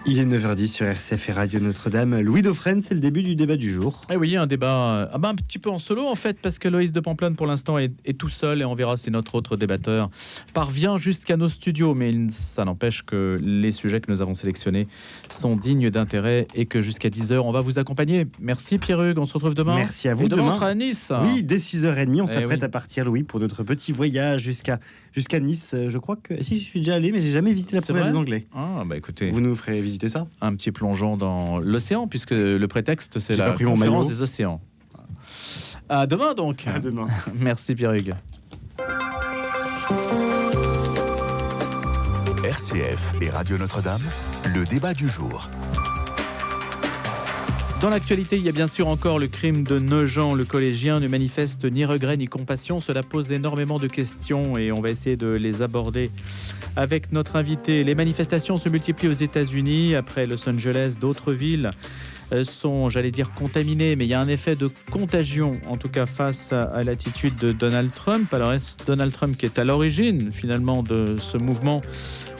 Il est 9h10 sur RCF et Radio Notre-Dame. Louis Dauphren, c'est le début du débat du jour. Et oui, un débat un petit peu en solo en fait, parce que Loïs de Pamplonne pour l'instant est tout seul et on verra si notre autre débatteur parvient jusqu'à nos studios. Mais ça n'empêche que les sujets que nous avons sélectionnés sont dignes d'intérêt et que jusqu'à 10h, on va vous accompagner. Merci Pierre-Hugues, on se retrouve demain. Merci à vous. Et demain, on sera à Nice. Oui, dès 6h30, on s'apprête à partir, Louis, pour notre petit voyage jusqu'à Nice. Je crois que... Si, je suis déjà allé, mais j'ai jamais visité la promenade des Anglais. Ah, bah écoutez... Vous nous ferez visiter ça ? Un petit plongeon dans l'océan, puisque le prétexte, c'est la conférence des océans. À demain, donc. À demain. Merci, Pierre-Hugues. RCF et Radio Notre-Dame, le débat du jour. Dans l'actualité, il y a bien sûr encore le crime de Nogent. Le collégien ne manifeste ni regret ni compassion. Cela pose énormément de questions et on va essayer de les aborder avec notre invité. Les manifestations se multiplient aux États-Unis. Après Los Angeles, d'autres villes sont, j'allais dire, contaminées, mais il y a un effet de contagion, en tout cas face à l'attitude de Donald Trump. Alors est-ce Donald Trump qui est à l'origine finalement de ce mouvement,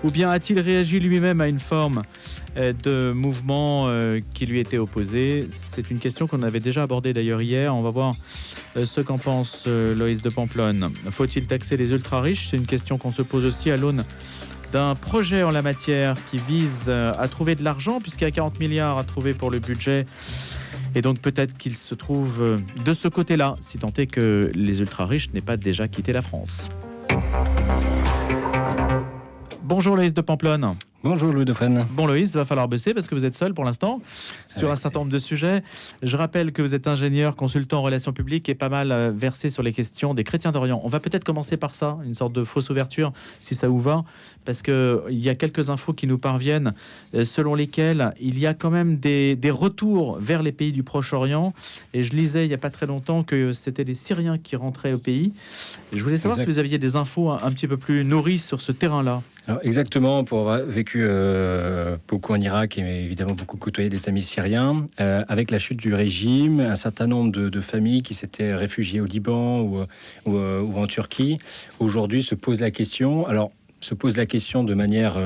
ou bien a-t-il réagi lui-même à une forme de mouvement qui lui était opposé? C'est une question qu'on avait déjà abordée d'ailleurs hier. On va voir ce qu'en pense Loïs de Pamplonne. Faut-il taxer les ultra-riches? C'est une question qu'on se pose aussi à l'aune d'un projet en la matière qui vise à trouver de l'argent, puisqu'il y a 40 milliards à trouver pour le budget. Et donc peut-être qu'il se trouve de ce côté-là, si tant est que les ultra-riches n'aient pas déjà quitté la France. Bonjour Loïs de Pamplonne. Bonjour Louis Dauphren. Bon Loïs, il va falloir bosser parce que vous êtes seul pour l'instant sur un certain nombre de sujets. Je rappelle que vous êtes ingénieur, consultant en relations publiques et pas mal versé sur les questions des chrétiens d'Orient. On va peut-être commencer par ça, une sorte de fausse ouverture, si ça vous va, parce qu'il y a quelques infos qui nous parviennent selon lesquelles il y a quand même des retours vers les pays du Proche-Orient. Et je lisais il n'y a pas très longtemps que c'était les Syriens qui rentraient au pays. Je voulais savoir si vous aviez des infos un petit peu plus nourries sur ce terrain-là. Alors exactement, pour avoir vécu beaucoup en Irak et évidemment beaucoup côtoyé des amis syriens, avec la chute du régime, un certain nombre de familles qui s'étaient réfugiées au Liban ou en Turquie, aujourd'hui se posent la question. Alors, se pose la question de manière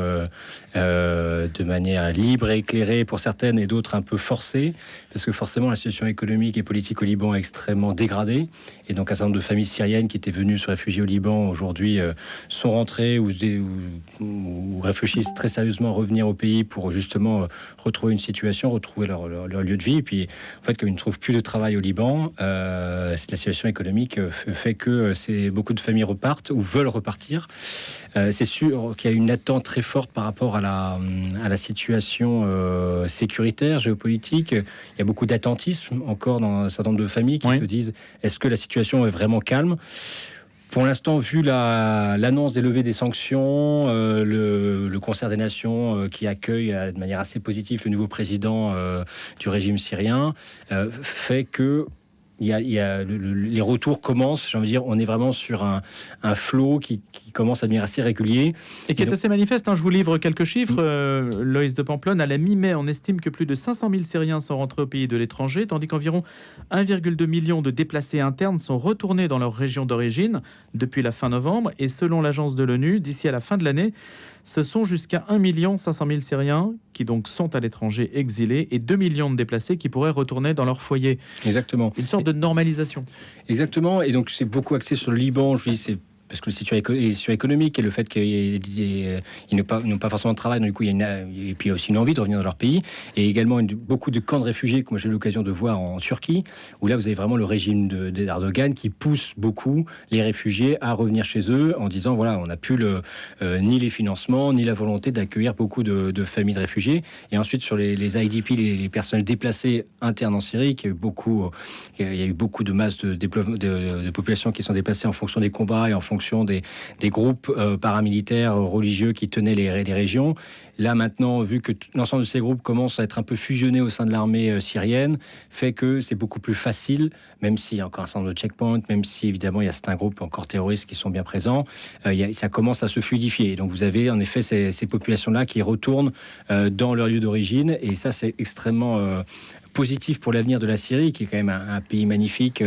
libre et éclairée pour certaines et d'autres un peu forcée, parce que forcément la situation économique et politique au Liban est extrêmement dégradée, et donc un certain nombre de familles syriennes qui étaient venues se réfugier au Liban aujourd'hui sont rentrées ou réfléchissent très sérieusement à revenir au pays pour justement retrouver une situation, retrouver leur lieu de vie. Et puis en fait, comme ils ne trouvent plus de travail au Liban, la situation économique fait que beaucoup de familles repartent ou veulent repartir. C'est sûr qu'il y a une attente très forte par rapport à la situation sécuritaire, géopolitique. Il y a beaucoup d'attentisme encore dans un certain nombre de familles qui se disent, est-ce que la situation est vraiment calme ? Pour l'instant, vu l'annonce des levées des sanctions, le concert des nations qui accueille de manière assez positive le nouveau président du régime syrien, fait que les retours commencent, j'ai envie de dire, on est vraiment sur un flot qui commence à devenir assez régulier. Et qui est assez manifeste, hein. Je vous livre quelques chiffres. Loïs de Pamplonne, à la mi-mai, on estime que plus de 500 000 Syriens sont rentrés au pays de l'étranger, tandis qu'environ 1,2 million de déplacés internes sont retournés dans leur région d'origine depuis la fin novembre. Et selon l'agence de l'ONU, d'ici à la fin de l'année, ce sont jusqu'à 1 500 000 Syriens qui donc sont à l'étranger exilés et 2 millions de déplacés qui pourraient retourner dans leur foyer. Exactement. Une sorte de normalisation. Exactement. Et donc c'est beaucoup axé sur le Liban. Je dis c'est parce que la situation économique et le fait qu'ils n'ont pas forcément de travail, donc du coup et puis il y a aussi une envie de revenir dans leur pays, et également beaucoup de camps de réfugiés que moi j'ai eu l'occasion de voir en Turquie, où là vous avez vraiment le régime d'Erdogan qui pousse beaucoup les réfugiés à revenir chez eux en disant voilà, on n'a plus ni les financements ni la volonté d'accueillir beaucoup de familles de réfugiés. Et ensuite sur les IDP, les personnels déplacés internes en Syrie, il y a eu beaucoup de masses de populations qui sont déplacées en fonction des combats et en fonction des groupes paramilitaires religieux qui tenaient les régions. Là maintenant, vu que l'ensemble de ces groupes commencent à être un peu fusionnés au sein de l'armée syrienne, fait que c'est beaucoup plus facile, même s'il y a encore un certain nombre de checkpoints, même si évidemment il y a certains groupes encore terroristes qui sont bien présents, ça commence à se fluidifier. Donc vous avez en effet ces populations-là qui retournent dans leur lieu d'origine, et ça c'est extrêmement positif pour l'avenir de la Syrie, qui est quand même un pays magnifique,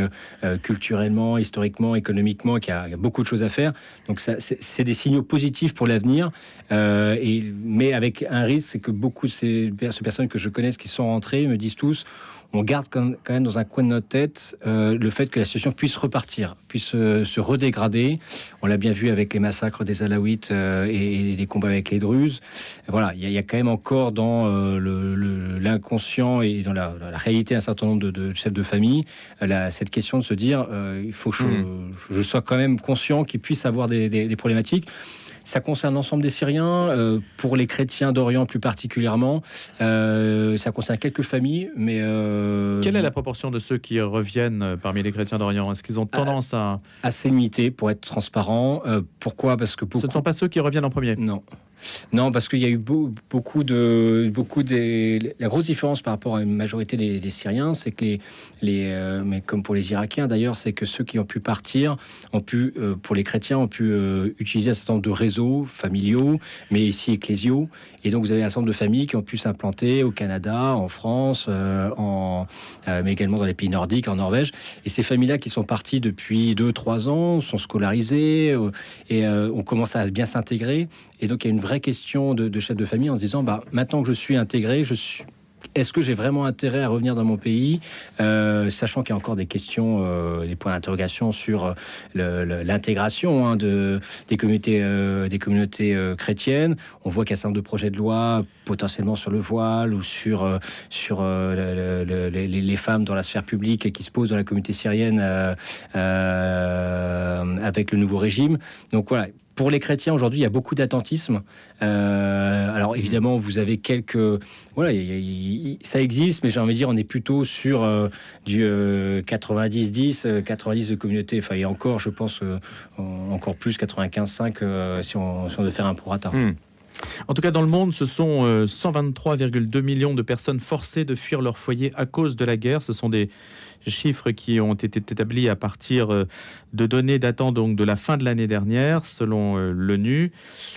culturellement, historiquement, économiquement, qui a beaucoup de choses à faire. Donc c'est des signaux positifs pour l'avenir, mais avec un risque, c'est que beaucoup de ces personnes que je connais qui sont rentrées me disent tous, on garde quand même dans un coin de notre tête le fait que la situation puisse repartir, puisse se redégrader. On l'a bien vu avec les massacres des Alaouites et les combats avec les Druzes. Voilà, il y a quand même encore dans l'inconscient et dans la réalité un certain nombre de chefs de famille cette question de se dire il faut que je sois quand même conscient qu'ils puissent avoir des problématiques. Ça concerne l'ensemble des Syriens, pour les chrétiens d'Orient plus particulièrement. Ça concerne quelques familles, mais... Quelle est la proportion de ceux qui reviennent parmi les chrétiens d'Orient? Est-ce qu'ils ont tendance à... Assez limité, pour être transparent. Pourquoi? Parce que Ce ne sont pas ceux qui reviennent en premier? Non, parce qu'il y a eu beaucoup la grosse différence par rapport à une majorité des Syriens, c'est que mais comme pour les Irakiens d'ailleurs, c'est que ceux qui ont pu partir pour les chrétiens, ont pu utiliser un certain nombre de réseaux familiaux, mais ici ecclésiaux. Et donc vous avez un certain nombre de familles qui ont pu s'implanter au Canada, en France, mais également dans les pays nordiques, en Norvège. Et ces familles-là qui sont parties depuis 2-3 ans, sont scolarisées et on commence à bien s'intégrer. Et donc il y a une vraie question de chef de famille en se disant maintenant que je suis intégré, est-ce que j'ai vraiment intérêt à revenir dans mon pays, sachant qu'il y a encore des questions, des points d'interrogation sur l'intégration des communautés chrétiennes. On voit qu'il y a un certain nombre de projets de loi potentiellement sur le voile ou sur les femmes dans la sphère publique qui se posent dans la communauté syrienne avec le nouveau régime. Donc voilà. Pour les chrétiens, aujourd'hui, il y a beaucoup d'attentisme. Alors, évidemment, vous avez quelques... Voilà, ça existe, mais j'ai envie de dire, on est plutôt sur du 90-10, 90 de communauté. Enfin, et encore, je pense, encore plus, 95-5, si on veut faire un prorata. En tout cas, dans le monde, ce sont 123,2 millions de personnes forcées de fuir leur foyer à cause de la guerre. Ce sont des chiffres qui ont été établis à partir de données datant donc de la fin de l'année dernière, selon l'ONU.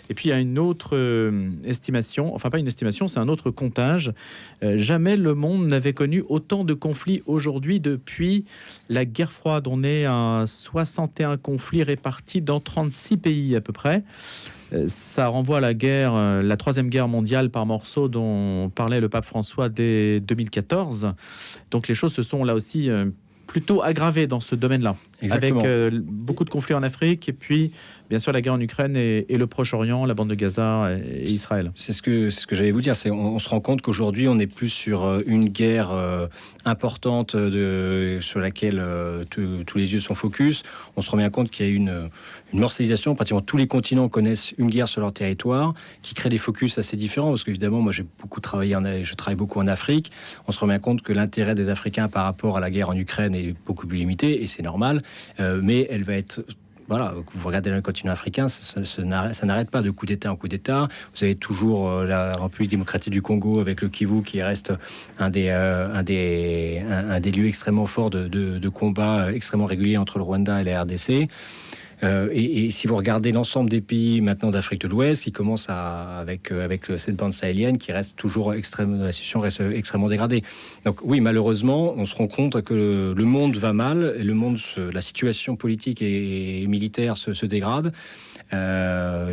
Et puis, il y a une autre estimation, enfin pas une estimation, c'est un autre comptage. Jamais le monde n'avait connu autant de conflits aujourd'hui depuis la guerre froide. On est à 61 conflits répartis dans 36 pays à peu près. Ça renvoie à la guerre, la troisième guerre mondiale par morceaux dont parlait le pape François dès 2014. Donc les choses se sont là aussi plutôt aggravées dans ce domaine-là. Exactement. Avec beaucoup de conflits en Afrique et puis bien sûr la guerre en Ukraine et le Proche-Orient, la bande de Gaza et Israël. C'est ce que j'allais vous dire. On se rend compte qu'aujourd'hui on est plus sur une guerre importante sur laquelle tous les yeux sont focus. On se rend bien compte qu'il y a une morcelisation. Pratiquement tous les continents connaissent une guerre sur leur territoire, qui crée des focus assez différents. Parce qu'évidemment, moi j'ai beaucoup travaillé, je travaille beaucoup en Afrique. On se rend bien compte que l'intérêt des Africains par rapport à la guerre en Ukraine est beaucoup plus limité, et c'est normal. Mais elle va être... Voilà, vous regardez le continent africain, ça n'arrête pas de coup d'État en coup d'État. Vous avez toujours la République démocratique du Congo avec le Kivu qui reste un des lieux extrêmement forts de combat extrêmement réguliers entre le Rwanda et la RDC. Et si vous regardez l'ensemble des pays maintenant d'Afrique de l'Ouest, qui commencent avec cette bande sahélienne qui reste toujours la situation reste extrêmement dégradée. Donc oui, malheureusement, on se rend compte que le monde va mal, et la situation politique et militaire se dégrade.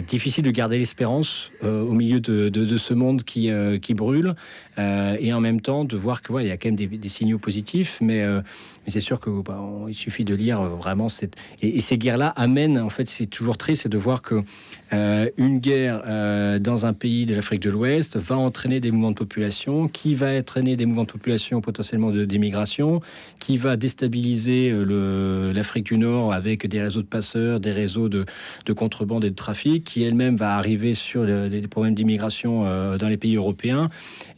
Difficile de garder l'espérance au milieu de ce monde qui brûle, et en même temps de voir que il y a quand même des signaux positifs, mais c'est sûr que il suffit de lire vraiment et ces guerres-là amènent, en fait, c'est toujours triste, c'est de voir que une guerre dans un pays de l'Afrique de l'Ouest va entraîner des mouvements de population, qui va entraîner des mouvements de population potentiellement d'émigration, qui va déstabiliser l'Afrique du Nord avec des réseaux de passeurs, des réseaux de contrebande et de trafic, qui elle-même va arriver sur des problèmes d'immigration dans les pays européens,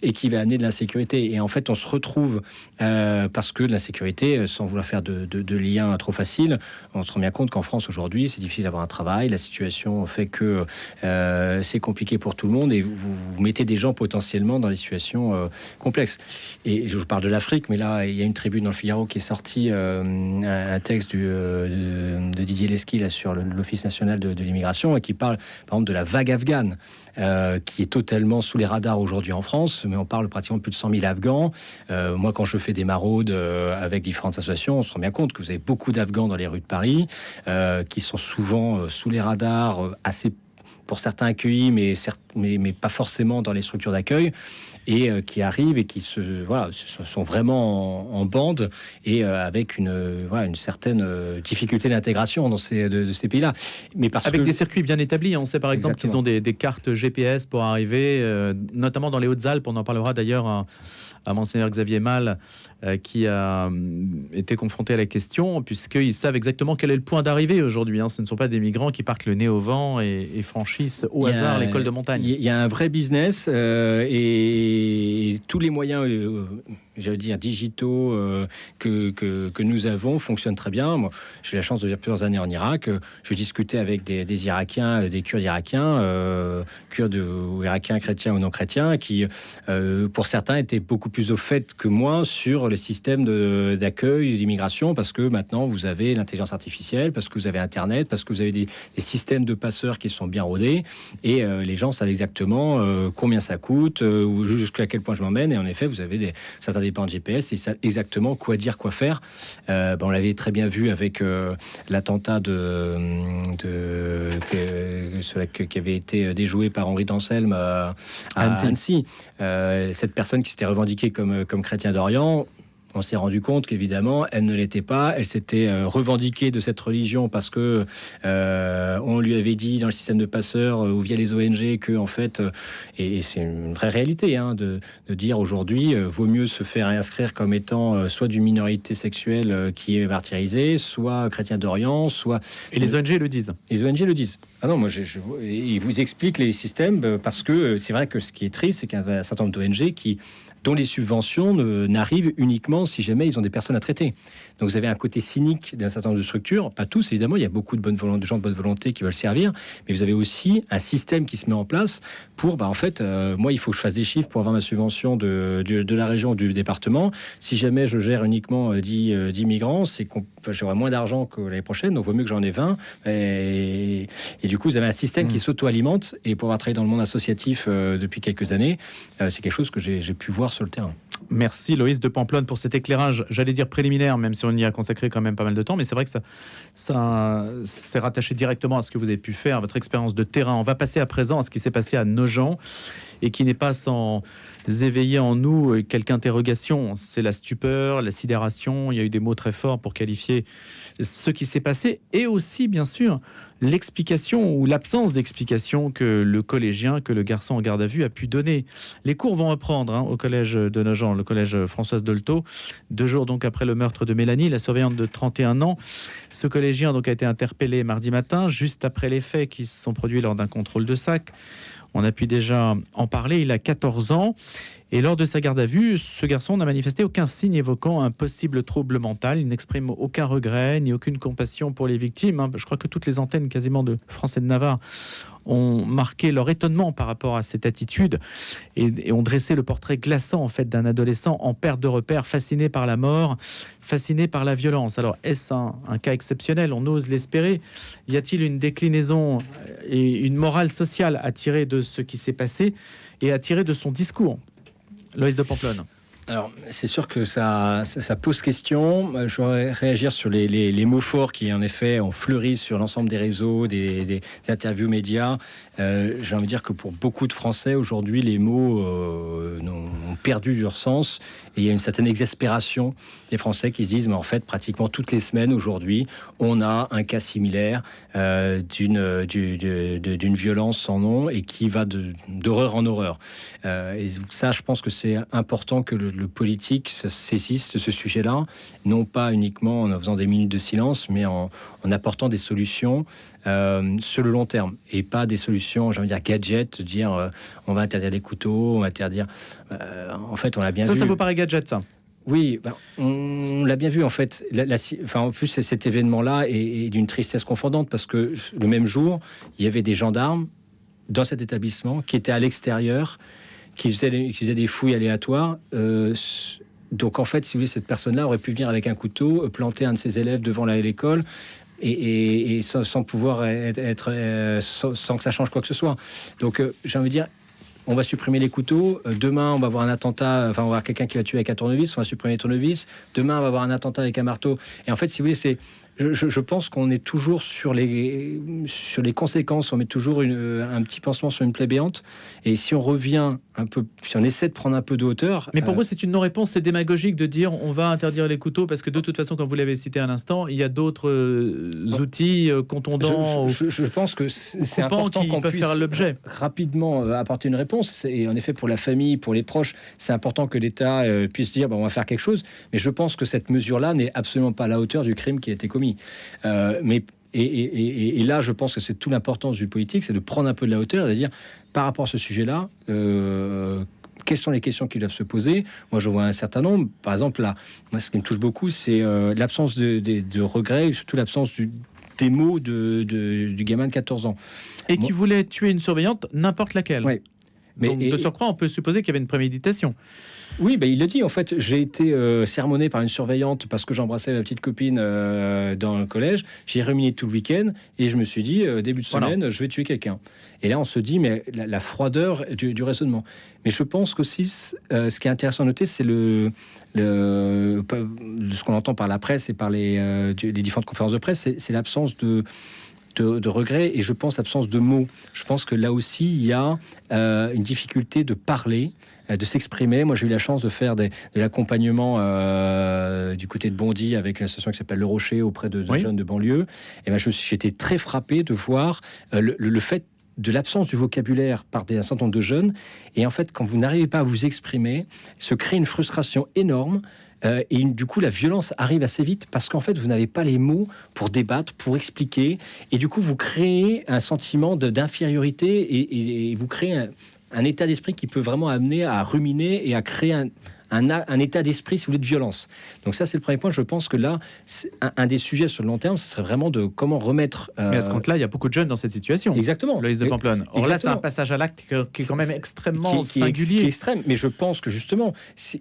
et qui va amener de l'insécurité. Et en fait, on se retrouve, parce que de l'insécurité, sans vouloir faire de liens trop faciles, on se rend bien compte qu'en France aujourd'hui, c'est difficile d'avoir un travail, la situation fait que c'est compliqué pour tout le monde, et vous mettez des gens potentiellement dans des situations complexes. Et je vous parle de l'Afrique, mais là, il y a une tribune dans le Figaro qui est sortie, un texte de Didier Lesky là, sur l'Office national de l'immigration, l'immigration et qui parle, par exemple, de la vague afghane. Qui est totalement sous les radars aujourd'hui en France, mais on parle pratiquement de plus de 100 000 Afghans. Moi, quand je fais des maraudes avec différentes associations, on se rend bien compte que vous avez beaucoup d'Afghans dans les rues de Paris, qui sont souvent sous les radars, assez pour certains accueillis, mais pas forcément dans les structures d'accueil, et qui arrivent et qui sont vraiment en bande et avec une certaine difficulté d'intégration de ces pays-là. Mais avec des circuits bien établis, on sait par exemple qu'ils ont des cartes GPS pour arriver, notamment dans les Hautes-Alpes. On en parlera d'ailleurs à Monseigneur Xavier Mal, qui a été confronté à la question, puisqu'ils savent exactement quel est le point d'arrivée aujourd'hui. Ce ne sont pas des migrants qui partent le nez au vent et franchissent au hasard l'école de montagne. Il y a un vrai business et tous les moyens, j'allais dire, digitaux que nous avons fonctionnent très bien. Moi, j'ai eu la chance de vivre plusieurs années en Irak. Je discutais avec des Irakiens, des Kurdes irakiens, Kurdes ou Irakiens chrétiens ou non chrétiens, qui, pour certains, étaient beaucoup plus au fait que moi sur le système d'accueil, d'immigration, parce que maintenant, vous avez l'intelligence artificielle, parce que vous avez Internet, parce que vous avez des systèmes de passeurs qui sont bien rodés, et les gens savent exactement combien ça coûte, ou jusqu'à quel point je m'emmène, et en effet, vous avez certains dépendants de GPS, et ils savent exactement quoi dire, quoi faire. On l'avait très bien vu avec l'attentat qui avait été déjoué par Henri d'Anselme à Annecy. Cette personne qui s'était revendiquée comme chrétien d'Orient, on s'est rendu compte qu'évidemment, elle ne l'était pas. Elle s'était revendiquée de cette religion parce que on lui avait dit dans le système de passeurs ou via les ONG que, en fait, et c'est une vraie réalité, de dire aujourd'hui, vaut mieux se faire inscrire comme étant soit d'une minorité sexuelle qui est martyrisée, soit chrétien d'Orient, soit... Et les ONG le disent. Les ONG le disent. Ah non, moi, ils vous expliquent les systèmes parce que c'est vrai que ce qui est triste, c'est qu'il y a un certain nombre d'ONG dont les subventions n'arrivent uniquement si jamais ils ont des personnes à traiter. Donc vous avez un côté cynique d'un certain nombre de structures, pas tous évidemment, il y a beaucoup de gens de bonne volonté qui veulent servir, mais vous avez aussi un système qui se met en place pour, moi il faut que je fasse des chiffres pour avoir ma subvention de la région, du département. Si jamais je gère uniquement 10 migrants, c'est j'aurai moins d'argent que l'année prochaine, donc il vaut mieux que j'en ai 20. Et du coup, vous avez un système qui s'auto-alimente, et pour avoir travaillé dans le monde associatif depuis quelques années, c'est quelque chose que j'ai pu voir sur le terrain. Merci Loïs de Pamplonne pour cet éclairage, j'allais dire préliminaire, même si on y a consacré quand même pas mal de temps, mais c'est vrai que ça s'est rattaché directement à ce que vous avez pu faire, à votre expérience de terrain. On va passer à présent à ce qui s'est passé à Nogent et qui n'est pas sans éveiller en nous quelques interrogations. C'est la stupeur, la sidération, il y a eu des mots très forts pour qualifier ce qui s'est passé, et aussi bien sûr l'explication ou l'absence d'explication que le collégien, que le garçon en garde à vue a pu donner. Les cours vont reprendre au collège de Nogent, le collège Françoise Dolto, 2 jours donc après le meurtre de Mélanie, la surveillante de 31 ans. Ce collégien donc a été interpellé mardi matin, juste après les faits qui se sont produits lors d'un contrôle de sac. On a pu déjà en parler, il a 14 ans. Et lors de sa garde à vue, ce garçon n'a manifesté aucun signe évoquant un possible trouble mental. Il n'exprime aucun regret ni aucune compassion pour les victimes. Je crois que toutes les antennes quasiment de France et de Navarre ont marqué leur étonnement par rapport à cette attitude et ont dressé le portrait glaçant en fait d'un adolescent en perte de repère, fasciné par la mort, fasciné par la violence. Alors est-ce un cas exceptionnel? On ose l'espérer. Y a-t-il une déclinaison et une morale sociale à tirer de ce qui s'est passé et à tirer de son discours? Loïs de Pamplonne. Alors, c'est sûr que ça pose question. Je voudrais réagir sur les mots forts qui, en effet, ont fleuri sur l'ensemble des réseaux, des interviews médias. J'ai envie de dire que pour beaucoup de Français, aujourd'hui, les mots ont perdu leur sens. Et il y a une certaine exaspération des Français qui se disent, mais en fait, pratiquement toutes les semaines, aujourd'hui, on a un cas similaire d'une violence sans nom et qui va d'horreur en horreur. Et ça, je pense que c'est important que le politique se saisisse de ce sujet-là, non pas uniquement en faisant des minutes de silence, mais en apportant des solutions sur le long terme, et pas des solutions, j'ai envie de dire, gadget, dire on va interdire les couteaux, on va interdire... en fait, on l'a bien vu. Ça vous paraît gadget, ça? Oui, on l'a bien vu, en fait. En plus, cet événement-là est d'une tristesse confondante, parce que le même jour, il y avait des gendarmes dans cet établissement qui étaient à l'extérieur, qui faisaient des fouilles aléatoires. Donc, en fait, si vous voulez, cette personne-là aurait pu venir avec un couteau, planter un de ses élèves devant l'école, et sans pouvoir sans que ça change quoi que ce soit. Donc j'ai envie de dire, on va supprimer les couteaux. Demain, on va avoir un attentat. Enfin, on va avoir quelqu'un qui va tuer avec un tournevis. On va supprimer les tournevis. Demain, on va avoir un attentat avec un marteau. Et en fait, si vous voulez, je pense qu'on est toujours sur les conséquences. On met toujours un petit pansement sur une plaie béante. Et si on revient un peu, si on essaie de prendre un peu de hauteur. Mais pour vous, c'est une non-réponse, c'est démagogique de dire on va interdire les couteaux parce que de toute façon, comme vous l'avez cité à l'instant, il y a d'autres outils contondants. Je pense que c'est important qu'on puisse faire l'objet. Rapidement apporter une réponse. Et en effet, pour la famille, pour les proches, c'est important que l'État puisse dire on va faire quelque chose. Mais je pense que cette mesure-là n'est absolument pas à la hauteur du crime qui a été commis. Et là, je pense que c'est toute l'importance du politique, c'est de prendre un peu de la hauteur et de dire, par rapport à ce sujet-là, quelles sont les questions qui doivent se poser. Moi, je vois un certain nombre. Par exemple, là, moi, ce qui me touche beaucoup, c'est l'absence de regrets, et surtout l'absence des mots du gamin de 14 ans. Et qui voulait tuer une surveillante, n'importe laquelle. Oui. Donc, de surcroît, on peut supposer qu'il y avait une préméditation. Oui, il le dit. En fait, j'ai été sermonné par une surveillante parce que j'embrassais ma petite copine dans le collège. J'ai ruminé tout le week-end et je me suis dit, début de semaine, je vais tuer quelqu'un. Et là, on se dit, mais la froideur du raisonnement. Mais je pense qu'aussi, ce qui est intéressant à noter, c'est ce qu'on entend par la presse et par les différentes conférences de presse, c'est l'absence de regrets et je pense l'absence de mots. Je pense que là aussi, il y a une difficulté de parler, de s'exprimer. Moi, j'ai eu la chance de faire de l'accompagnement du côté de Bondy avec une association qui s'appelle Le Rocher auprès de jeunes de banlieue. Et ben, j'étais très frappé de voir le fait de l'absence du vocabulaire par un certain nombre de jeunes. Et en fait, quand vous n'arrivez pas à vous exprimer, se crée une frustration énorme. Et du coup, la violence arrive assez vite parce qu'en fait, vous n'avez pas les mots pour débattre, pour expliquer. Et du coup, vous créez un sentiment d'infériorité et vous créez un état d'esprit qui peut vraiment amener à ruminer et à créer un état d'esprit, si vous voulez, de violence. Donc ça, c'est le premier point. Je pense que là, un des sujets sur le long terme, ce serait vraiment de comment remettre... Mais à ce compte-là, il y a beaucoup de jeunes dans cette situation. Exactement. Loïs de Pamplonne. Or là, c'est un passage à l'acte qui est quand même extrêmement singulier. Qui est extrême. Mais je pense que justement,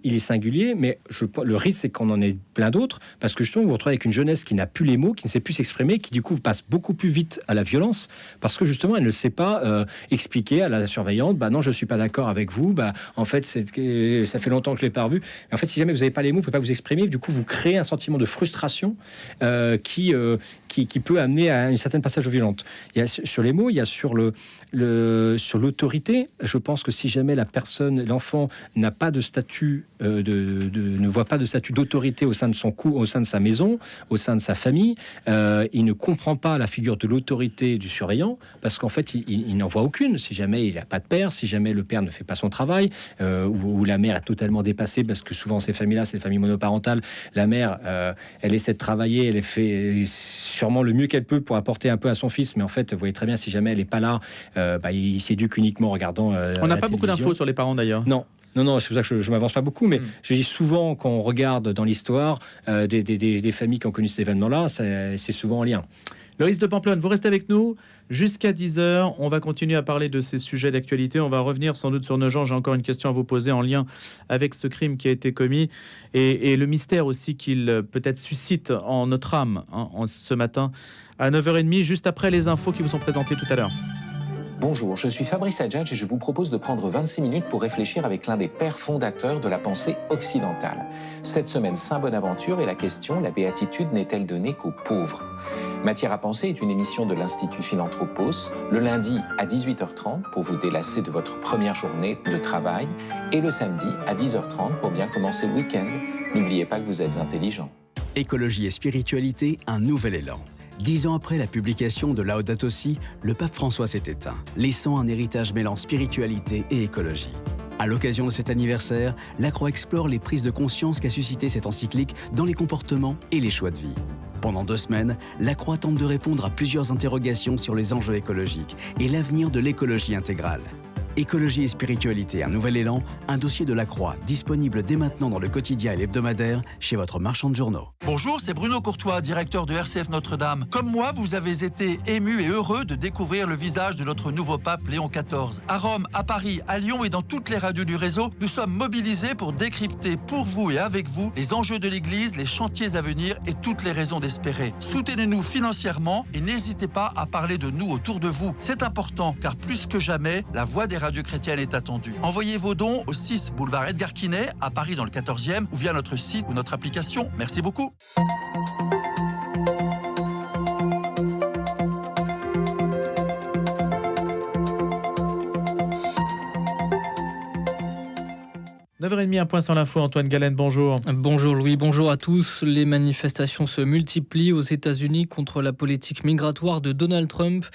il est singulier, mais le risque, c'est qu'on en ait plein d'autres, parce que justement, vous vous retrouvez avec une jeunesse qui n'a plus les mots, qui ne sait plus s'exprimer, qui du coup passe beaucoup plus vite à la violence, parce que justement, elle ne sait pas expliquer à la surveillante, bah non, je suis pas d'accord avec vous, bah en fait, ça fait longtemps que je l'ai pas revu. Mais en fait, si jamais vous n'avez pas les mots, vous ne pouvez pas vous exprimer, du coup, vous créez un sentiment de frustration qui peut amener à une certaine passage violente. Il y a sur les mots, il y a sur l'autorité. Je pense que si jamais l'enfant n'a pas de statut, ne voit pas de statut d'autorité au sein de au sein de sa maison, au sein de sa famille, il ne comprend pas la figure de l'autorité du surveillant, parce qu'en fait, il n'en voit aucune. Si jamais il n'a pas de père, si jamais le père ne fait pas son travail, ou la mère est totalement dépassée, parce que souvent ces familles-là, c'est des familles monoparentales, la mère, elle essaie de travailler, elle fait sûrement le mieux qu'elle peut pour apporter un peu à son fils, mais en fait, vous voyez très bien, si jamais elle n'est pas là, il s'éduque uniquement en regardant on n'a pas beaucoup d'infos sur les parents d'ailleurs. Non, c'est pour ça que je m'avance pas beaucoup, mais je dis souvent, quand on regarde dans l'histoire des familles qui ont connu ces événements-là, c'est souvent en lien. Loïs de Pamplonne, vous restez avec nous jusqu'à 10h. On va continuer à parler de ces sujets d'actualité. On va revenir sans doute sur Nogent. J'ai encore une question à vous poser en lien avec ce crime qui a été commis et le mystère aussi qu'il peut-être suscite en notre âme ce matin à 9h30, juste après les infos qui vous sont présentées tout à l'heure. Bonjour, je suis Fabrice Adjadj et je vous propose de prendre 26 minutes pour réfléchir avec l'un des pères fondateurs de la pensée occidentale. Cette semaine, Saint Bonaventure et la question, la béatitude n'est-elle donnée qu'aux pauvres? Matière à penser est une émission de l'Institut Philanthropos, le lundi à 18h30 pour vous délasser de votre première journée de travail et le samedi à 10h30 pour bien commencer le week-end. N'oubliez pas que vous êtes intelligent. Écologie et spiritualité, un nouvel élan. 10 ans après la publication de Laudato Si, le pape François s'est éteint, laissant un héritage mêlant spiritualité et écologie. À l'occasion de cet anniversaire, la Croix explore les prises de conscience qu'a suscité cette encyclique dans les comportements et les choix de vie. Pendant 2 semaines, la Croix tente de répondre à plusieurs interrogations sur les enjeux écologiques et l'avenir de l'écologie intégrale. Écologie et spiritualité, un nouvel élan, un dossier de la Croix, disponible dès maintenant dans le quotidien et l'hebdomadaire chez votre marchand de journaux. Bonjour, c'est Bruno Courtois, directeur de RCF Notre-Dame. Comme moi, vous avez été ému et heureux de découvrir le visage de notre nouveau pape Léon XIV. À Rome, à Paris, à Lyon et dans toutes les radios du réseau, nous sommes mobilisés pour décrypter pour vous et avec vous les enjeux de l'Église, les chantiers à venir et toutes les raisons d'espérer. Soutenez-nous financièrement et n'hésitez pas à parler de nous autour de vous. C'est important car plus que jamais, la voix des radios chrétiennes est attendue. Envoyez vos dons au 6 boulevard Edgar Quinet à Paris dans le 14e ou via notre site ou notre application. Merci beaucoup. – 9h30, un point sur l'info. Antoine Galen, bonjour. Bonjour Louis, bonjour à tous. Les manifestations se multiplient aux États-Unis contre la politique migratoire de Donald Trump.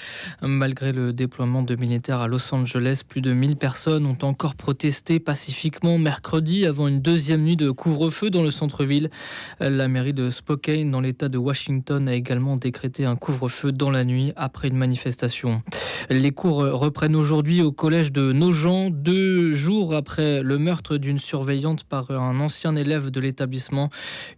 Malgré le déploiement de militaires à Los Angeles, plus de 1000 personnes ont encore protesté pacifiquement mercredi avant une deuxième nuit de couvre-feu dans le centre-ville. La mairie de Spokane, dans l'État de Washington, a également décrété un couvre-feu dans la nuit après une manifestation. Les cours reprennent aujourd'hui au collège de Nogent, 2 jours après le meurtre d'une surveillante par un ancien élève de l'établissement.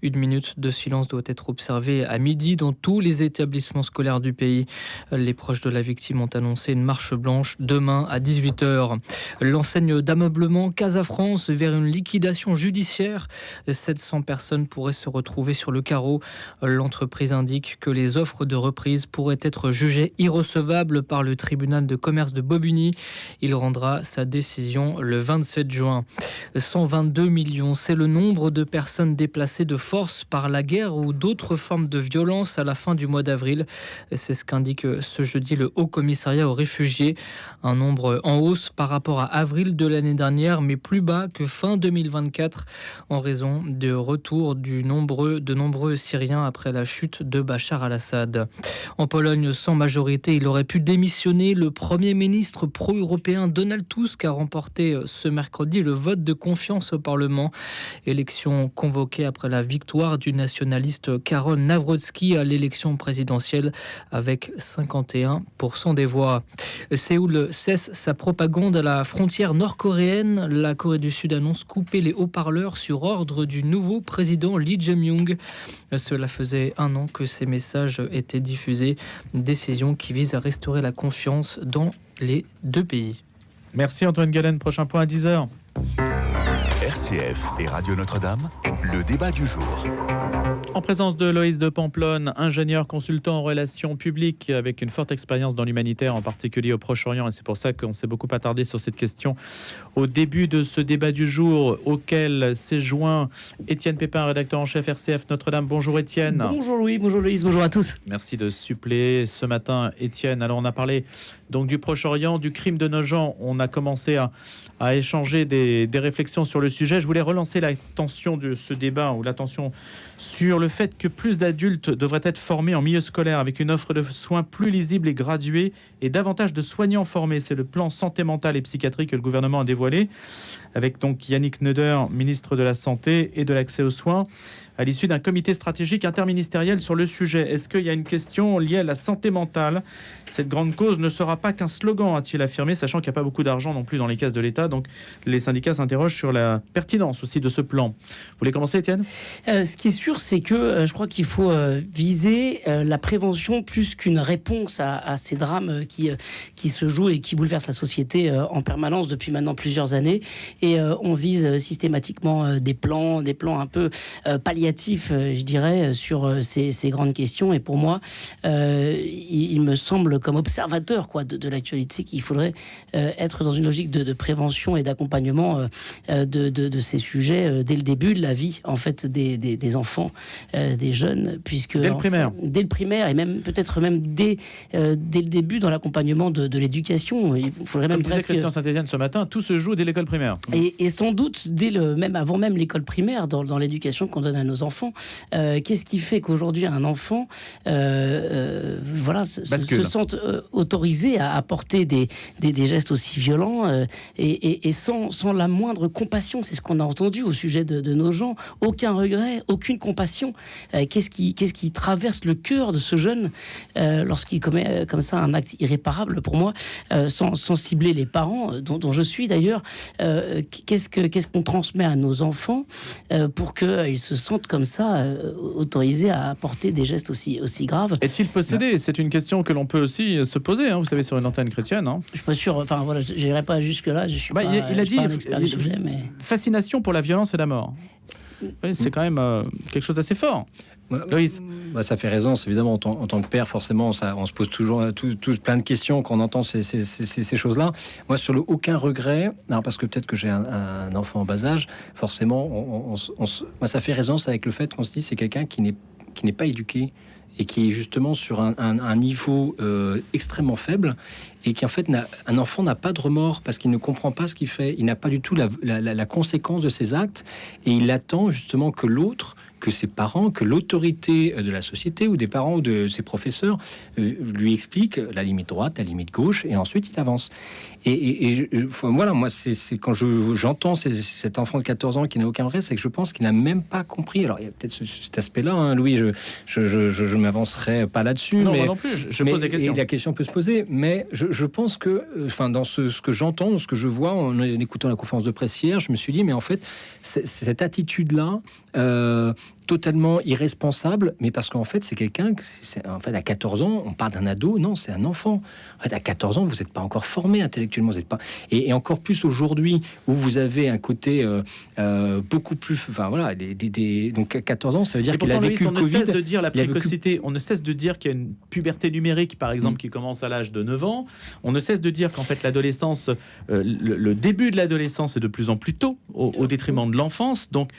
1 minute de silence doit être observée à midi dans tous les établissements scolaires du pays. Les proches de la victime ont annoncé une marche blanche demain à 18h. L'enseigne d'ameublement Casa France vers une liquidation judiciaire. 700 personnes pourraient se retrouver sur le carreau. L'entreprise indique que les offres de reprise pourraient être jugées irrecevables par le tribunal de commerce de Bobigny. Il rendra sa décision le 27 juin. 122 millions, c'est le nombre de personnes déplacées de force par la guerre ou d'autres formes de violence à la fin du mois d'avril. C'est ce qu'indique ce jeudi le Haut Commissariat aux réfugiés. Un nombre en hausse par rapport à avril de l'année dernière, mais plus bas que fin 2024 en raison du retour de nombreux Syriens après la chute de Bachar al-Assad. En Pologne, sans majorité, il aurait pu démissionner. Le Premier ministre pro-européen Donald Tusk a remporté ce mercredi le vote de confiance au Parlement. Élection convoquée après la victoire du nationaliste Karol Nawrocki à l'élection présidentielle avec 51% des voix. Séoul cesse sa propagande à la frontière nord-coréenne. La Corée du Sud annonce couper les haut-parleurs sur ordre du nouveau président Lee Jae-myung. Cela faisait 1 an que ces messages étaient diffusés. Une décision qui vise à restaurer la confiance dans les 2 pays. Merci Antoine Galen. Prochain point à 10h. RCF et Radio Notre-Dame, le débat du jour. En présence de Loïs de Pamplonne, ingénieur consultant en relations publiques avec une forte expérience dans l'humanitaire, en particulier au Proche-Orient. Et c'est pour ça qu'on s'est beaucoup attardé sur cette question au début de ce débat du jour auquel s'est joint Étienne Pépin, rédacteur en chef RCF Notre-Dame. Bonjour Étienne. Bonjour Louis, bonjour Loïs, bonjour à tous. Merci de suppléer ce matin Étienne. Alors on a parlé donc du Proche-Orient, du crime de Nogent. On a commencé à échanger des réflexions sur le sujet. Je voulais relancer l'attention de ce débat, ou l'attention sur le fait que plus d'adultes devraient être formés en milieu scolaire avec une offre de soins plus lisible et graduée et davantage de soignants formés. C'est le plan santé mentale et psychiatrie que le gouvernement a dévoilé avec donc Yannick Neuder, ministre de la Santé et de l'accès aux soins, à l'issue d'un comité stratégique interministériel sur le sujet. Est-ce qu'il y a une question liée à la santé mentale ? Cette grande cause ne sera pas qu'un slogan, a-t-il affirmé, sachant qu'il n'y a pas beaucoup d'argent non plus dans les caisses de l'État. Donc les syndicats s'interrogent sur la pertinence aussi de ce plan. Vous voulez commencer, Étienne ? Ce qui est sûr, c'est que je crois qu'il faut viser la prévention plus qu'une réponse à ces drames qui se jouent et qui bouleversent la société en permanence depuis maintenant plusieurs années. Et on vise systématiquement des plans un peu palliatifs, je dirais, sur ces grandes questions. Et pour moi, il me semble, comme observateur de l'actualité, qu'il faudrait être dans une logique de prévention et d'accompagnement de ces sujets dès le début de la vie, en fait, des enfants, des jeunes, puisque dès le primaire. Dès le primaire, et même peut-être même dès le début dans l'accompagnement de l'éducation. Il faudrait même disait Christian Saint-Étienne ce matin, tout se joue dès l'école primaire. Et sans doute même avant l'école primaire, dans l'éducation qu'on donne à nos enfants. Qu'est-ce qui fait qu'aujourd'hui un enfant se sente autorisé à apporter des gestes aussi violents et sans la moindre compassion? C'est ce qu'on a entendu au sujet de nos gens. Aucun regret, aucune compassion. Qu'est-ce qui traverse le cœur de ce jeune lorsqu'il commet comme ça un acte irréparable, pour moi, sans cibler les parents, dont je suis d'ailleurs? Qu'est-ce qu'on transmet à nos enfants pour qu'ils se sentent comme ça autorisés à apporter des gestes aussi graves? Est-il possédé? C'est une question que l'on peut aussi se poser, vous savez, sur une antenne chrétienne. Je suis pas sûr, enfin voilà, je n'irai pas jusque-là, je suis pas, il a dit pas un expert du sujet, mais... fascination pour la violence et la mort. Oui, c'est quand même quelque chose d'assez fort. Loïs. Ça fait raison, évidemment, en tant que père, forcément, on se pose toujours plein de questions quand on entend ces choses-là. Moi, sur le aucun regret, parce que peut-être que j'ai un enfant en bas âge, forcément, ça fait résonance avec le fait qu'on se dit c'est quelqu'un qui n'est pas éduqué et qui est justement sur un niveau extrêmement faible, et qui en fait un enfant n'a pas de remords parce qu'il ne comprend pas ce qu'il fait, il n'a pas du tout la conséquence de ses actes, et il attend justement que l'autre, que ses parents, que l'autorité de la société ou des parents ou de ses professeurs lui explique la limite droite, la limite gauche, et ensuite il avance. Voilà, moi, c'est quand j'entends cet enfant de 14 ans qui n'a aucun regret, c'est que je pense qu'il n'a même pas compris. Alors, il y a peut-être cet aspect-là, Louis, je m'avancerai pas là-dessus. Non, moi non plus, je pose la question. Et la question peut se poser, mais je pense que, dans ce que j'entends, ce que je vois, en écoutant la conférence de presse hier, je me suis dit, mais en fait, cette attitude-là, totalement irresponsable, mais parce qu'en fait, c'est quelqu'un, en fait, à 14 ans, on parle d'un ado, non, c'est un enfant. En fait, à 14 ans, vous n'êtes pas encore formé intellectuellement, vous n'êtes pas... Et encore plus aujourd'hui, où vous avez un côté beaucoup plus... Enfin, voilà, donc à 14 ans, ça veut dire qu'il a vécu le Covid. On ne cesse de dire la précocité, on ne cesse de dire qu'il y a une puberté numérique, par exemple, qui commence à l'âge de 9 ans. On ne cesse de dire qu'en fait, l'adolescence, le début de l'adolescence est de plus en plus tôt, au détriment de l'enfance. Donc,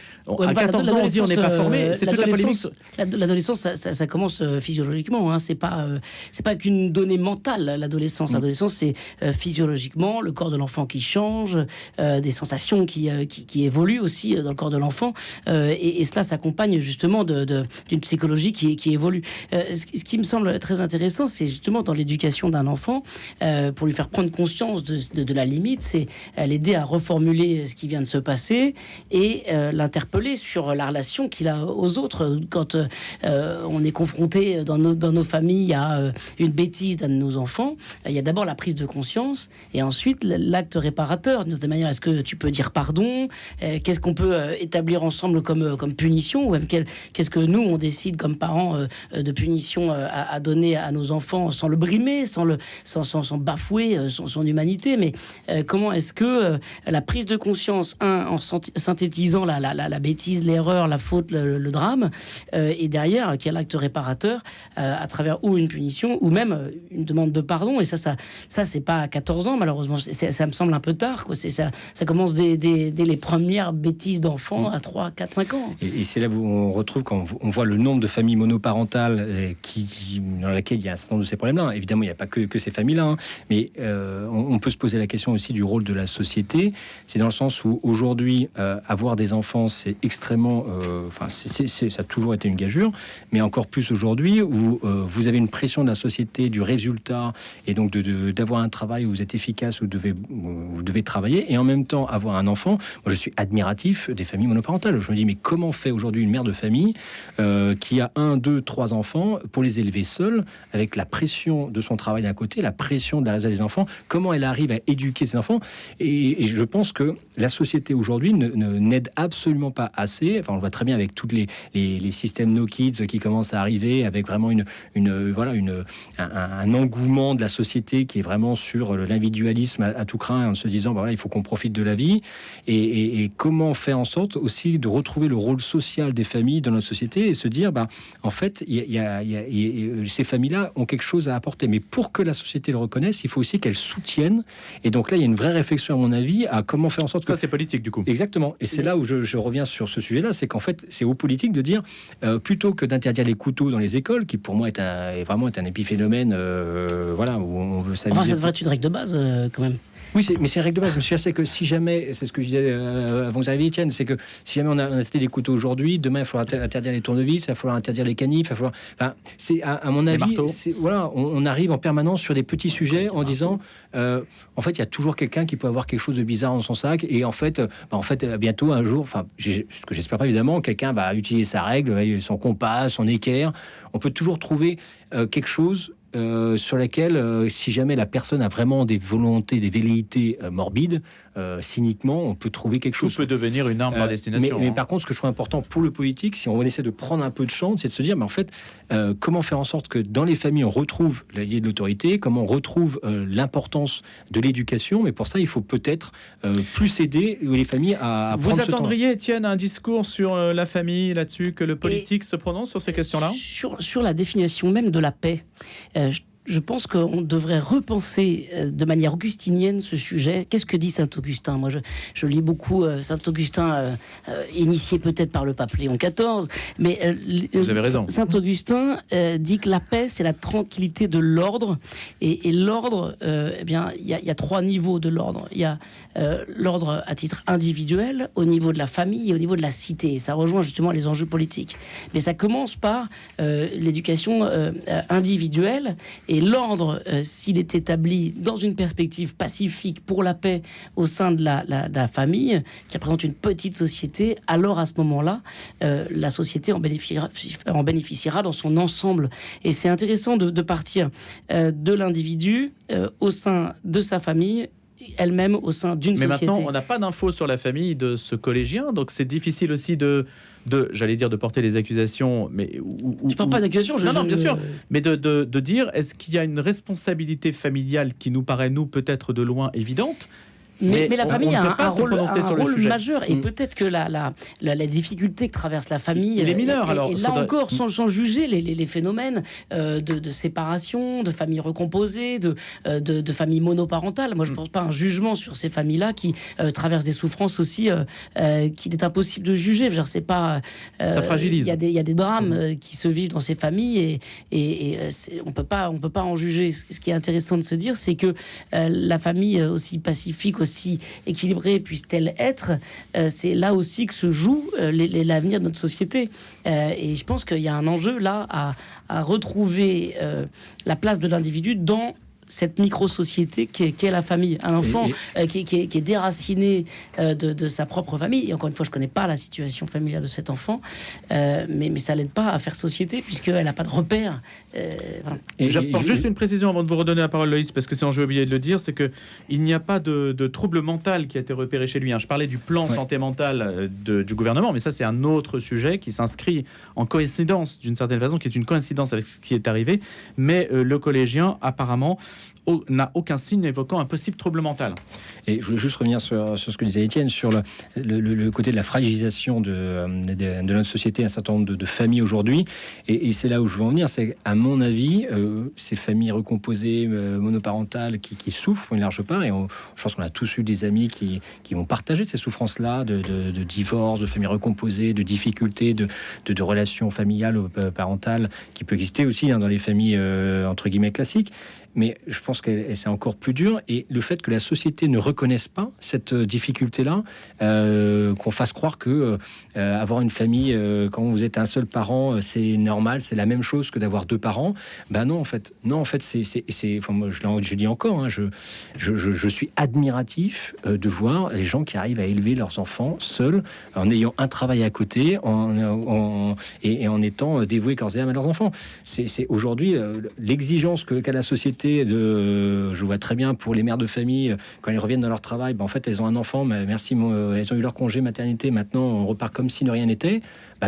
à 14 ans, on dit on n'est pas formé. C'est toute la polémique. L'adolescence, ça commence physiologiquement. C'est pas qu'une donnée mentale. L'adolescence, c'est physiologiquement le corps de l'enfant qui change, des sensations qui évoluent aussi dans le corps de l'enfant, et cela s'accompagne justement d'une psychologie qui évolue. Ce qui me semble très intéressant, c'est justement dans l'éducation d'un enfant, pour lui faire prendre conscience de la limite, c'est l'aider à reformuler ce qui vient de se passer et l'interpeller sur la relation qu'il a aux autres. Quand on est confronté dans nos familles à une bêtise d'un de nos enfants, il y a d'abord la prise de conscience et ensuite l'acte réparateur. De cette manière, est-ce que tu peux dire pardon? Qu'est-ce qu'on peut établir ensemble comme punition? Ou même qu'est-ce que nous, on décide comme parents de punition à donner à nos enfants sans le brimer, sans bafouer son humanité? Mais comment est-ce que la prise de conscience, en synthétisant la bêtise, l'erreur, la faute, le drame, et derrière quel acte réparateur à travers ou une punition ou même une demande de pardon? Et ça c'est pas à 14 ans, malheureusement. Ça me semble un peu tard, quoi. Ça commence dès les premières bêtises d'enfants à 3, 4, 5 ans. Et c'est là où on retrouve, quand on voit le nombre de familles monoparentales dans laquelle il y a un certain nombre de ces problèmes-là. Évidemment, il n'y a pas que ces familles-là, mais on peut se poser la question aussi du rôle de la société. C'est dans le sens où aujourd'hui, avoir des enfants, c'est extrêmement... ça a toujours été une gageure, mais encore plus aujourd'hui, où vous avez une pression de la société, du résultat, et donc d'avoir un travail où vous êtes efficace, où vous devez travailler, et en même temps avoir un enfant. Moi, je suis admiratif des familles monoparentales. Je me dis, mais comment fait aujourd'hui une mère de famille qui a 1, 2, 3 enfants pour les élever seule, avec la pression de son travail d'un côté, la pression de la réserve des enfants, comment elle arrive à éduquer ses enfants? Et je pense que la société aujourd'hui n'aide absolument pas assez. Enfin, on le voit très bien avec tous les systèmes No Kids qui commencent à arriver, avec vraiment un engouement de la société qui est vraiment sur l'individualisme à tout craint, en se disant il faut qu'on profite de la vie, et comment faire en sorte aussi de retrouver le rôle social des familles dans notre société et se dire en fait ces familles-là ont quelque chose à apporter, mais pour que la société le reconnaisse, il faut aussi qu'elle soutienne. Et donc là, il y a une vraie réflexion à mon avis à comment faire en sorte ça c'est politique du coup. Exactement. Et c'est là où je reviens sur ce sujet-là, c'est qu'en fait c'est aux politiques de dire plutôt que d'interdire les couteaux dans les écoles, qui pour moi est vraiment un épiphénomène, où on veut s'amuser. Ça devrait être une règle de base quand même. Oui, mais c'est une règle de base. Monsieur, c'est que si jamais, c'est ce que je disais avant que vous arriviez, Étienne, c'est que si jamais on a interdit les couteaux aujourd'hui, demain il faudra interdire les tournevis, il va falloir interdire les canifs, il va falloir. Enfin, c'est à mon avis, voilà, on arrive en permanence sur des petits sujets en disant, en fait, il y a toujours quelqu'un qui peut avoir quelque chose de bizarre dans son sac, et en fait, bientôt un jour, enfin, ce que j'espère pas évidemment, quelqu'un va utiliser sa règle, son compas, son équerre. On peut toujours trouver quelque chose. Sur laquelle, si jamais la personne a vraiment des volontés, des velléités morbides, cyniquement, on peut trouver quelque chose. Tout peut devenir une arme par destination. Mais par contre, ce que je trouve important pour le politique, si on essaie de prendre un peu de champ, c'est de se dire, mais en fait, comment faire en sorte que dans les familles, on retrouve la lignée de l'autorité, comment on retrouve l'importance de l'éducation, mais pour ça, il faut peut-être plus aider les familles à Vous attendriez, Étienne, un discours sur la famille là-dessus, que le politique se prononce sur ces questions-là ? Sur la définition même de la paix, je pense qu'on devrait repenser de manière augustinienne ce sujet. Qu'est-ce que dit Saint-Augustin ? Moi, je lis beaucoup Saint-Augustin, initié peut-être par le pape Léon XIV, mais vous avez raison. Saint-Augustin dit que la paix, c'est la tranquillité de l'ordre. Et l'ordre, eh bien, il y a 3 niveaux de l'ordre. Il y a l'ordre à titre individuel, au niveau de la famille et au niveau de la cité. Et ça rejoint justement les enjeux politiques. Mais ça commence par l'éducation individuelle. Et l'ordre, s'il est établi dans une perspective pacifique pour la paix au sein de la famille, qui représente une petite société, alors à ce moment-là, la société en bénéficiera dans son ensemble. Et c'est intéressant de partir de l'individu au sein de sa famille, elle-même au sein d'une société. Mais maintenant, on n'a pas d'infos sur la famille de ce collégien, donc c'est difficile aussi de porter les accusations, mais je ne porte pas d'accusations. Non, bien sûr, mais de dire, est-ce qu'il y a une responsabilité familiale qui nous paraît, peut-être de loin évidente, mais la famille a un rôle majeur, et peut-être que la difficulté que traverse la famille, les mineurs, et là encore, sans juger les phénomènes de séparation, de familles recomposées, de familles monoparentales. Moi, je ne pense pas à un jugement sur ces familles-là qui traversent des souffrances aussi qu'il est impossible de juger. C'est pas, ça fragilise. Il y a des drames qui se vivent dans ces familles, et on peut pas en juger. Ce qui est intéressant de se dire, c'est que la famille aussi pacifique, aussi équilibrée puisse-t-elle être, c'est là aussi que se joue l'avenir de notre société. Et je pense qu'il y a un enjeu là à retrouver la place de l'individu dans cette micro-société qui est la famille. Un enfant qui est déraciné de sa propre famille, et encore une fois, je ne connais pas la situation familiale de cet enfant, mais ça l'aide pas à faire société, puisqu'elle n'a pas de repère. Voilà. Et j'apporte juste une précision avant de vous redonner la parole, Loïs, parce que j'ai oublié de le dire, c'est qu'il n'y a pas de trouble mental qui a été repéré chez lui. Je parlais du plan santé mentale du gouvernement, mais ça, c'est un autre sujet qui s'inscrit en coïncidence, d'une certaine façon, qui est une coïncidence avec ce qui est arrivé, mais le collégien, apparemment, n'a aucun signe évoquant un possible trouble mental. Et je voulais juste revenir sur ce que disait Étienne, sur le côté de la fragilisation de notre société, un certain nombre de familles aujourd'hui. Et c'est là où je veux en venir, c'est à mon avis, ces familles recomposées, monoparentales, qui souffrent pour une large part, et je pense qu'on a tous eu des amis qui vont partager ces souffrances-là, de divorce, de familles recomposées, de difficultés, de relations familiales ou parentales, qui peut exister aussi dans les familles, entre guillemets, classiques. Mais je pense que c'est encore plus dur, et le fait que la société ne reconnaisse pas cette difficulté-là, qu'on fasse croire que avoir une famille, quand vous êtes un seul parent, c'est normal, c'est la même chose que d'avoir 2 parents. Non, en fait, c'est enfin, moi, je dis encore, je suis admiratif de voir les gens qui arrivent à élever leurs enfants seuls, en ayant un travail à côté, et en étant dévoués corps et âme à leurs enfants. C'est aujourd'hui l'exigence qu'a la société. Je vois très bien pour les mères de famille, quand elles reviennent dans leur travail, en fait elles ont un enfant, mais merci, elles ont eu leur congé maternité, maintenant on repart comme si de rien n'était.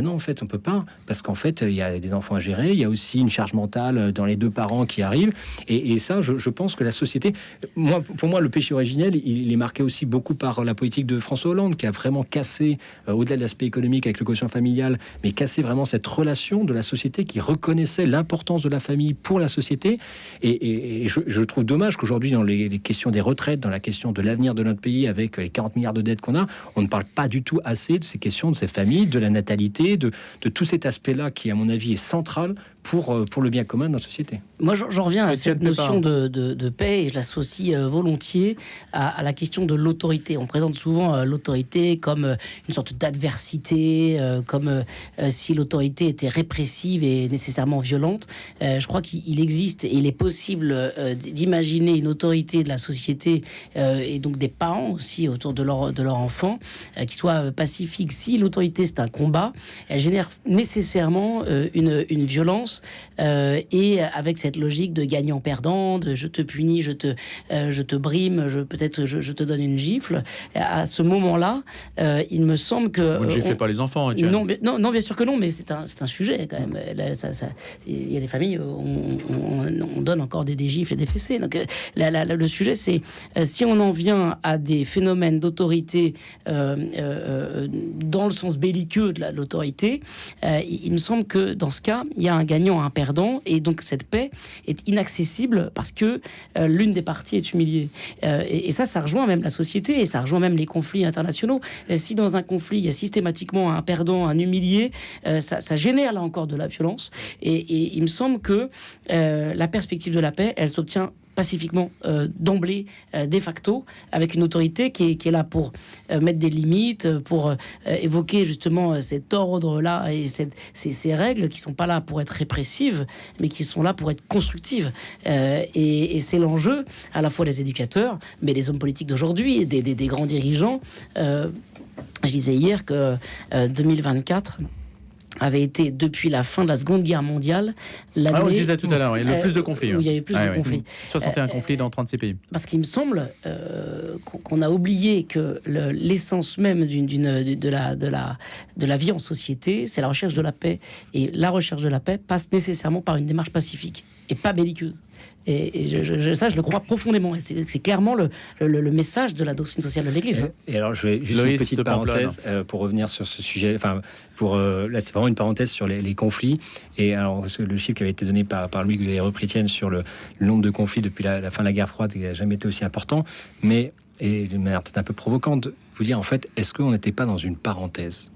Non, en fait on peut pas, parce qu'en fait il y a des enfants à gérer, il y a aussi une charge mentale dans les 2 parents qui arrivent, et ça je pense que la société, pour moi le péché originel il est marqué aussi beaucoup par la politique de François Hollande, qui a vraiment cassé, au-delà de l'aspect économique avec le quotient familial, mais cassé vraiment cette relation de la société qui reconnaissait l'importance de la famille pour la société, et je trouve dommage qu'aujourd'hui dans les questions des retraites, dans la question de l'avenir de notre pays, avec les 40 milliards de dettes qu'on a, on ne parle pas du tout assez de ces questions, de ces familles, de la natalité, de tout cet aspect-là qui, à mon avis, est central pour le bien commun de notre société. Moi, j'en reviens à cette notion de paix et je l'associe volontiers à la question de l'autorité. On présente souvent l'autorité comme une sorte d'adversité, comme si l'autorité était répressive et nécessairement violente. Je crois qu'il existe et il est possible d'imaginer une autorité de la société et donc des parents aussi autour de leur enfant qui soit pacifique. Si l'autorité c'est un combat, elle génère nécessairement une violence et avec cette logique de gagnant-perdant, de je te punis, je te brime, peut-être je te donne une gifle. À ce moment-là, il me semble que... Vous ne giflez pas les enfants, Étienne. Non, bien sûr que non, mais c'est un sujet quand même. Il y a des familles où on donne encore des gifles et des fessées. Donc le sujet, c'est si on en vient à des phénomènes d'autorité dans le sens belliqueux de l'autorité, il me semble que dans ce cas, il y a un gagnant, un perdant, et donc cette paix est inaccessible parce que l'une des parties est humiliée. Et ça rejoint même la société et ça rejoint même les conflits internationaux. Si dans un conflit, il y a systématiquement un perdant, un humilié, ça génère là encore de la violence. Et il me semble que la perspective de la paix, elle s'obtient pacifiquement d'emblée, de facto, avec une autorité qui est là pour mettre des limites, pour évoquer justement cet ordre-là et ces règles qui ne sont pas là pour être répressives, mais qui sont là pour être constructives. Et c'est l'enjeu, à la fois des éducateurs, mais des hommes politiques d'aujourd'hui, des grands dirigeants. Je disais hier que 2024... avait été, depuis la fin de la Seconde Guerre mondiale, l'année... on le disait tout à l'heure, il y a le plus de conflits. Où il y avait plus de conflits. 61 conflits dans 36 pays. Parce qu'il me semble qu'on a oublié que l'essence même de la vie en société, c'est la recherche de la paix. Et la recherche de la paix passe nécessairement par une démarche pacifique et pas belliqueuse. Et ça, je le crois profondément. Et c'est clairement le message de la doctrine sociale de l'Église. Et alors, je vais juste une petite parenthèse pour revenir sur ce sujet. Enfin, là, c'est vraiment une parenthèse sur les conflits. Et alors, le chiffre qui avait été donné par lui, que vous avez repris, Étienne, sur le nombre de conflits depuis la fin de la guerre froide, qui n'a jamais été aussi important. Mais, et d'une manière peut-être un peu provocante, vous dire, en fait, est-ce qu'on n'était pas dans une parenthèse ?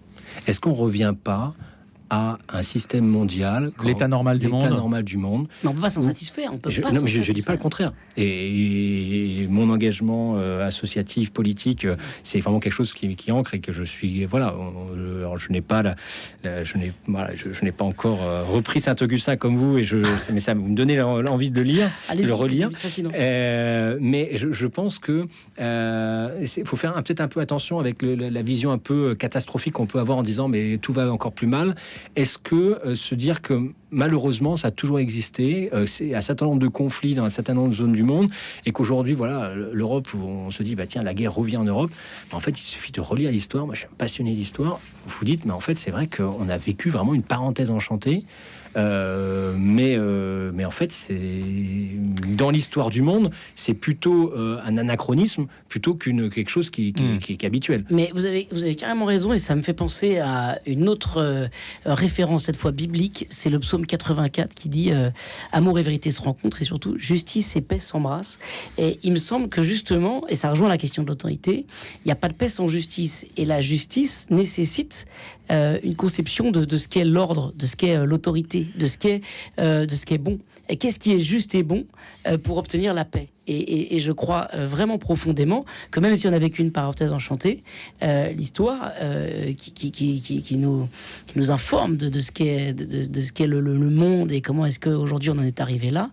Est-ce qu'on ne revient pas à un système mondial, l'état normal du monde. Mais on peut pas s'en satisfaire. Je dis pas le contraire. Et mon engagement associatif, politique, c'est vraiment quelque chose qui ancre et que je suis. Voilà. Alors je n'ai pas je n'ai pas encore repris Saint-Augustin comme vous, mais ça me donnait l'envie de lire, de le relire. Mais je pense que faut faire peut-être un peu attention avec la vision un peu catastrophique qu'on peut avoir en disant mais tout va encore plus mal. Est-ce que se dire que malheureusement ça a toujours existé, c'est un certain nombre de conflits dans un certain nombre de zones du monde et qu'aujourd'hui voilà l'Europe où on se dit bah tiens la guerre revient en Europe, mais en fait il suffit de relire l'histoire. Moi je suis un passionné d'histoire. Vous vous dites mais en fait c'est vrai qu'on a vécu vraiment une parenthèse enchantée. Mais en fait, c'est dans l'histoire du monde, c'est plutôt un anachronisme plutôt quelque chose qui est habituel. Mais vous avez carrément raison et ça me fait penser à une autre référence cette fois biblique. C'est le psaume 84 qui dit amour et vérité se rencontrent et surtout justice et paix s'embrassent. Et il me semble que justement, et ça rejoint la question de l'autorité, il n'y a pas de paix sans justice et la justice nécessite une conception de ce qu'est l'ordre, de ce qu'est l'autorité, de ce qui est bon. Et qu'est-ce qui est juste et bon pour obtenir la paix. Et je crois vraiment profondément que même si on a vécu une parenthèse enchantée, l'histoire qui nous informe de ce qu'est le monde et comment est-ce qu'aujourd'hui on en est arrivé là,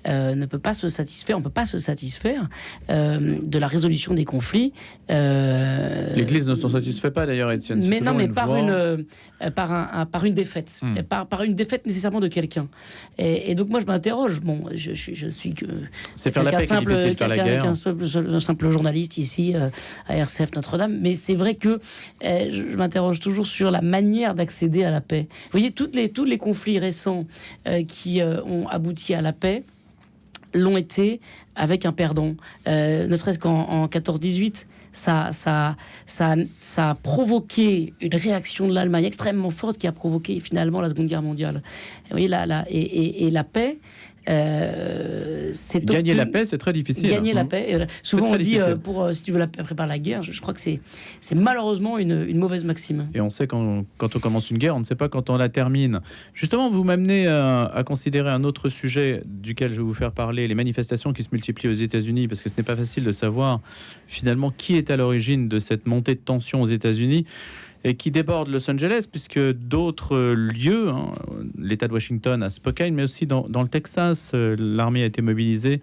ne peut pas se satisfaire. On ne peut pas se satisfaire de la résolution des conflits. L'Église ne s'en satisfait pas d'ailleurs, Étienne. Mais non, mais par une défaite, par une défaite nécessairement de quelqu'un. Et donc moi je m'interroge. Bon, je suis que c'est faire la paix. Un simple journaliste ici à RCF Notre-Dame, mais c'est vrai que je m'interroge toujours sur la manière d'accéder à la paix. Vous voyez, tous les conflits récents qui ont abouti à la paix l'ont été avec un perdant. Ne serait-ce qu'en 14-18, ça a provoqué une réaction de l'Allemagne extrêmement forte qui a provoqué finalement la Seconde Guerre mondiale. Vous voyez, et la paix, Gagner la paix, c'est très difficile. Gagner la paix. Souvent, on dit, si tu veux la paix, prépare la guerre. Je crois que c'est malheureusement une mauvaise maxime. Et on sait quand on commence une guerre, on ne sait pas quand on la termine. Justement, vous m'amenez à considérer un autre sujet duquel je vais vous faire parler, les manifestations qui se multiplient aux États-Unis, parce que ce n'est pas facile de savoir finalement qui est à l'origine de cette montée de tension aux États-Unis et qui déborde Los Angeles, puisque d'autres lieux, l'État de Washington à Spokane, mais aussi dans le Texas, l'armée a été mobilisée.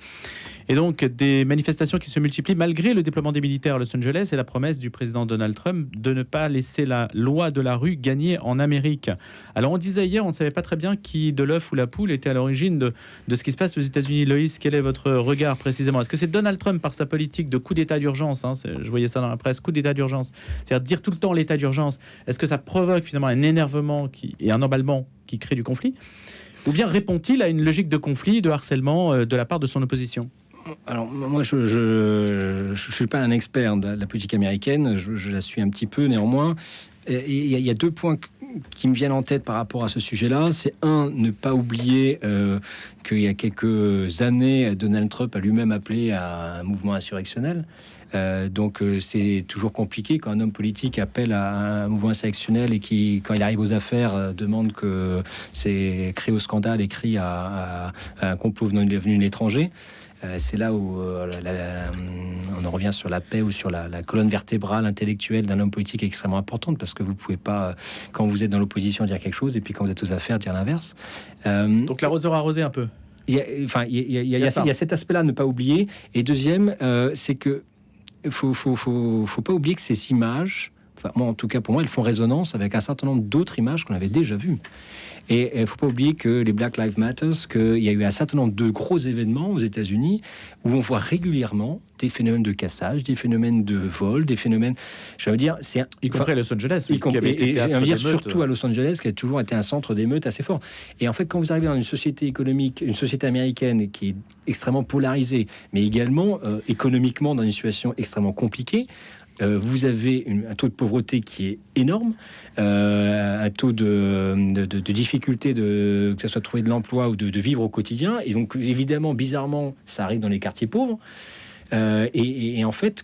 Et donc, des manifestations qui se multiplient malgré le déploiement des militaires à Los Angeles et la promesse du président Donald Trump de ne pas laisser la loi de la rue gagner en Amérique. Alors, on disait hier, on ne savait pas très bien qui, de l'œuf ou la poule, était à l'origine de ce qui se passe aux États-Unis. Loïs, quel est votre regard précisément? Est-ce que c'est Donald Trump par sa politique de coup d'état d'urgence, je voyais ça dans la presse, coup d'état d'urgence, c'est-à-dire dire tout le temps l'état d'urgence, est-ce que ça provoque finalement un énervement et un emballement qui crée du conflit? Ou bien répond-il à une logique de conflit, de harcèlement de la part de son opposition? Alors moi, je suis pas un expert de la politique américaine, je la suis un petit peu néanmoins. Il y a 2 points qui me viennent en tête par rapport à ce sujet-là. C'est ne pas oublier qu'il y a quelques années, Donald Trump a lui-même appelé à un mouvement insurrectionnel. Donc c'est toujours compliqué quand un homme politique appelle à un mouvement insurrectionnel et qui, quand il arrive aux affaires, demande que c'est crie au scandale et crie à un complot venu de l'étranger. C'est là où on en revient sur la paix ou sur la colonne vertébrale intellectuelle d'un homme politique extrêmement importante, parce que vous ne pouvez pas, quand vous êtes dans l'opposition, dire quelque chose et puis quand vous êtes aux affaires, dire l'inverse. Donc l'arroseur arrosé un peu. Il y a cet aspect-là à ne pas oublier. Et deuxième, c'est que faut pas oublier que ces images, moi en tout cas pour moi, elles font résonance avec un certain nombre d'autres images qu'on avait déjà vues. Et il ne faut pas oublier que les Black Lives Matter, qu'il y a eu un certain nombre de gros événements aux États-Unis où on voit régulièrement des phénomènes de cassage, des phénomènes de vol, des phénomènes, je veux dire, c'est y compris à Los Angeles, surtout à Los Angeles, qui a toujours été un centre d'émeutes assez fort. Et en fait, quand vous arrivez dans une société économique, une société américaine qui est extrêmement polarisée, mais également économiquement dans une situation extrêmement compliquée, vous avez un taux de pauvreté qui est énorme, un taux de difficulté que ce soit de trouver de l'emploi ou de vivre au quotidien. Et donc, évidemment, bizarrement, ça arrive dans les quartiers pauvres. Et en fait,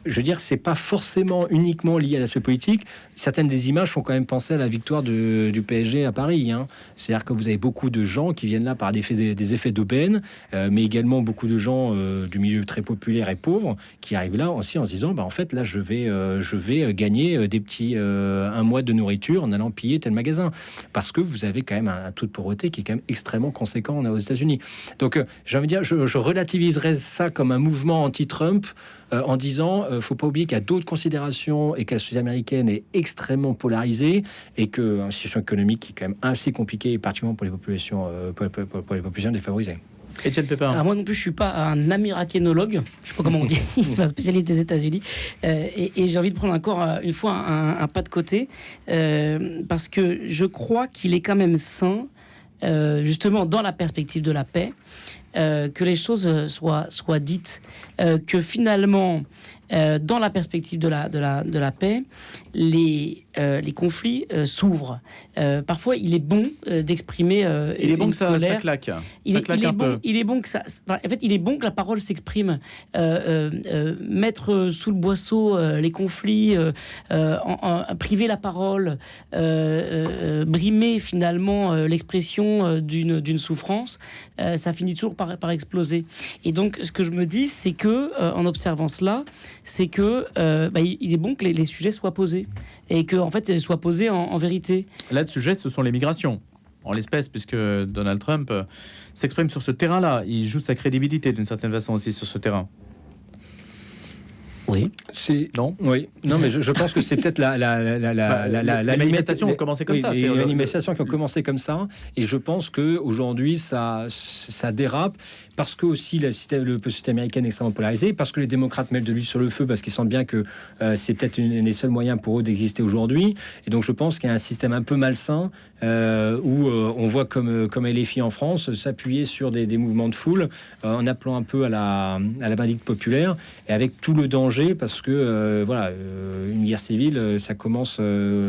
je veux dire, c'est pas forcément uniquement lié à l'aspect politique. Certaines des images font quand même penser à la victoire du PSG à Paris. C'est-à-dire que vous avez beaucoup de gens qui viennent là par des effets d'aubaine, mais également beaucoup de gens du milieu très populaire et pauvre qui arrivent là aussi en se disant, en fait, là, je vais gagner des petits 1 mois de nourriture en allant piller tel magasin. Parce que vous avez quand même un taux de pauvreté qui est quand même extrêmement conséquent aux États-Unis. Donc, j'ai envie de dire, je relativiserais ça comme un mouvement anti-Trump, en disant, faut pas oublier qu'il y a d'autres considérations et que la société américaine est extrêmement polarisée et que une situation économique qui est quand même assez compliquée, particulièrement pour les populations, pour les populations défavorisées. Étienne Pépin. Alors moi non plus, je suis pas un américanologue, je sais pas comment on dit, un spécialiste des États-Unis, et j'ai envie de prendre encore une fois un pas de côté, parce que je crois qu'il est quand même sain, justement dans la perspective de la paix, que les choses soient dites, que finalement, dans la perspective de la paix, les conflits s'ouvrent. Parfois, il est bon d'exprimer. Il est bon que ça claque. Il est bon que ça. En fait, il est bon que la parole s'exprime. Mettre sous le boisseau les conflits, priver la parole, brimer finalement l'expression d'une souffrance, ça finit toujours par exploser. Et donc, ce que je me dis, c'est que en observant cela, c'est que il est bon que les sujets soient posés et que en fait soient posés en vérité. Là, le sujet, ce sont les migrations. En l'espèce, puisque Donald Trump s'exprime sur ce terrain-là, il joue sa crédibilité d'une certaine façon aussi sur ce terrain. Oui. Non, mais je pense que c'est peut-être la manifestation ont commencé comme ça. Les manifestations qui ont commencé comme ça, et je pense que aujourd'hui ça dérape parce que aussi le système américain est extrêmement polarisé, parce que les démocrates mettent de l'huile sur le feu parce qu'ils sentent bien que c'est peut-être un des seuls moyens pour eux d'exister aujourd'hui. Et donc je pense qu'il y a un système un peu malsain où on voit comme LFI en France s'appuyer sur des mouvements de foule en appelant un peu à la vindicte populaire, et avec tout le danger danger parce que une guerre civile, ça commence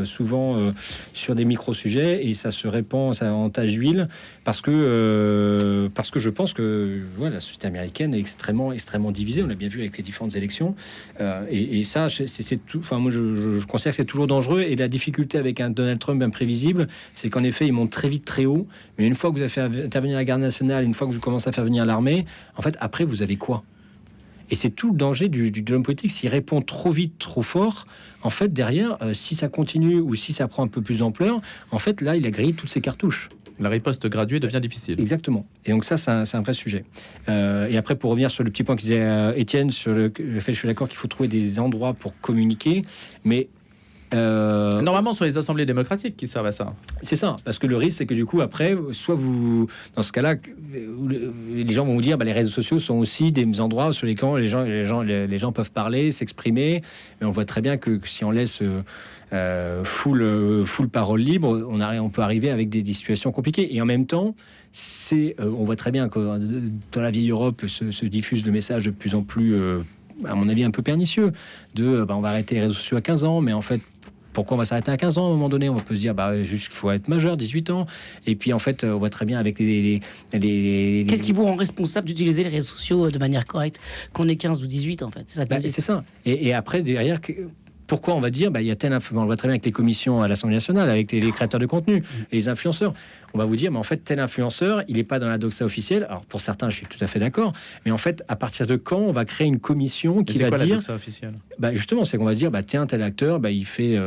souvent sur des micro-sujets et ça se répand, ça entache d'huile parce que je pense que la société américaine est extrêmement divisée. On l'a bien vu avec les différentes élections et ça, c'est tout. Enfin, moi, je considère que c'est toujours dangereux et la difficulté avec un Donald Trump imprévisible, c'est qu'en effet, il monte très vite, très haut. Mais une fois que vous avez fait intervenir la garde nationale, une fois que vous commencez à faire venir l'armée, en fait, après, vous avez quoi ? Et c'est tout le danger de l'homme politique. S'il répond trop vite, trop fort, en fait, derrière, si ça continue ou si ça prend un peu plus d'ampleur, en fait, là, il a grillé toutes ses cartouches. La riposte graduée devient difficile. Exactement. Et donc ça, c'est un vrai sujet. Et après, pour revenir sur le petit point que disait Étienne, sur le fait que je suis d'accord qu'il faut trouver des endroits pour communiquer, mais... Normalement, ce sont les assemblées démocratiques qui servent à ça. C'est ça, parce que le risque, c'est que du coup, après, soit vous, dans ce cas-là, les gens vont vous dire, les réseaux sociaux sont aussi des endroits sur lesquels les gens peuvent parler, s'exprimer. Mais on voit très bien que si on laisse full parole libre, on peut arriver avec des situations compliquées. Et en même temps, on voit très bien que dans la vieille Europe se diffuse le message de plus en plus, à mon avis, un peu pernicieux, on va arrêter les réseaux sociaux à 15 ans, mais en fait, pourquoi on va s'arrêter à 15 ans à un moment donné? On peut se dire, juste qu'il faut être majeur, 18 ans. Et puis, en fait, on voit très bien avec les... Qu'est-ce qui vous rend responsable d'utiliser les réseaux sociaux de manière correcte, qu'on ait 15 ou 18, en fait? C'est ça. C'est ça. Et après, derrière... Pourquoi on va dire, il y a tel influenceur, on le voit très bien avec les commissions à l'Assemblée nationale, avec les créateurs de contenu, les influenceurs. On va vous dire, mais en fait, tel influenceur, il n'est pas dans la doxa officielle. Alors, pour certains, je suis tout à fait d'accord. Mais en fait, à partir de quand on va créer une commission qui va dire... C'est quoi la doxa officielle? Justement, c'est qu'on va dire, tiens, tel acteur, il fait...